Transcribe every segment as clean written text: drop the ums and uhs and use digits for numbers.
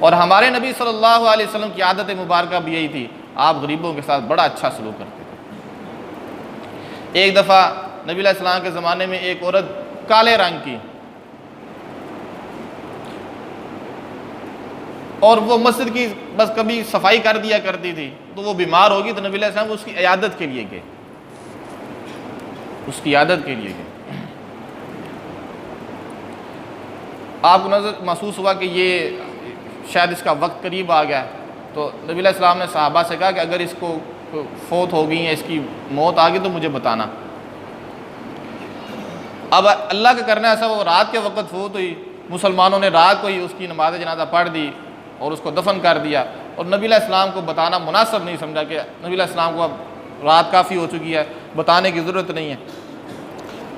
اور ہمارے نبی صلی اللہ علیہ وسلم کی عادت مبارکہ بھی یہی تھی، آپ غریبوں کے ساتھ بڑا اچھا سلوک کرتے تھے۔ ایک دفعہ نبی علیہ السلام کے زمانے میں ایک عورت کالے رنگ کی، اور وہ مسجد کی بس کبھی صفائی کر دیا کرتی تھی، تو وہ بیمار ہوگی تو نبی علیہ السلام اس کی عیادت کے لیے گئے، اس کی عیادت کے لیے گئے۔ آپ کو نظر محسوس ہوا کہ یہ شاید اس کا وقت قریب آ گیا، تو نبی علیہ السلام نے صحابہ سے کہا کہ اگر اس کو فوت ہو گئی ہے، اس کی موت آ گئی تو مجھے بتانا۔ اب اللہ کا کرنا ایسا، وہ رات کے وقت فوت ہوئی، مسلمانوں نے رات کو ہی اس کی نماز جنازہ پڑھ دی اور اس کو دفن کر دیا، اور نبی علیہ السلام کو بتانا مناسب نہیں سمجھا کہ نبی علیہ السلام کو اب رات کافی ہو چکی ہے، بتانے کی ضرورت نہیں ہے۔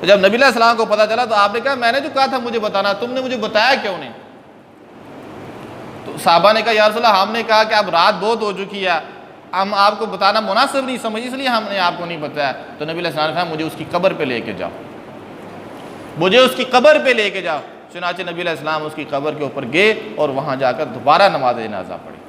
تو جب نبی علیہ السلام کو پتہ چلا تو آپ نے کہا میں نے جو کہا تھا مجھے بتانا، تم نے مجھے بتایا کیوں نہیں؟ تو صحابہ نے کہا یا رسول اللہ، ہم نے کہا کہ اب رات بہت ہو چکی ہے، ہم آپ کو بتانا مناسب نہیں سمجھ، اس لیے ہم نے آپ کو نہیں بتایا۔ تو نبی علیہ السلام نے کہا مجھے اس کی قبر پہ لے کے جاؤ، مجھے اس کی قبر پہ لے کے جاؤ۔ چنانچہ نبی علیہ السلام اس کی قبر کے اوپر گئے اور وہاں جا کر دوبارہ نماز جنازہ پڑھی۔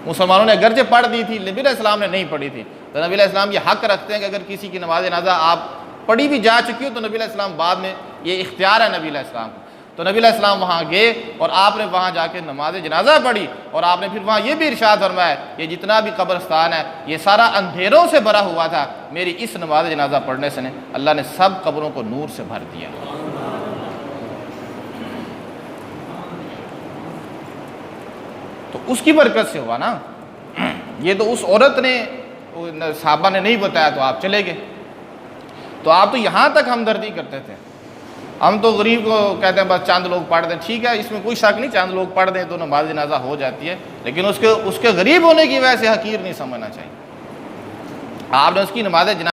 مسلمانوں نے اگرچہ پڑھ دی تھی، نبی علیہ السلام نے نہیں پڑھی تھی، تو نبی علیہ السلام یہ حق رکھتے ہیں کہ اگر کسی کی نماز جنازہ آپ پڑھی بھی جا چکی ہو تو نبی علیہ السلام بعد میں، یہ اختیار ہے نبی علیہ السلام کو۔ تو نبی علیہ السلام وہاں گئے اور آپ نے وہاں جا کے نماز جنازہ پڑھی، اور آپ نے پھر وہاں یہ بھی ارشاد فرمایا یہ جتنا بھی قبرستان ہے یہ سارا اندھیروں سے بھرا ہوا تھا، میری اس نماز جنازہ پڑھنے سے اللہ نے سب قبروں کو نور سے بھر دیا۔ تو اس کی برکت سے ہوا نا، یہ تو اس عورت نے، صحابہ نے نہیں بتایا تو آپ چلے گئے، تو آپ تو یہاں تک ہمدردی کرتے تھے۔ ہم تو غریب کو کہتے ہیں بس چاند لوگ پڑھ دیں، ٹھیک ہے اس میں کوئی شک نہیں، چاند لوگ پڑھ دیں تو نماز جنازہ ہو جاتی ہے، لیکن اس کے غریب ہونے کی وجہ سے حقیر نہیں سمجھنا چاہیے۔ آپ نے اس کی نماز جنازہ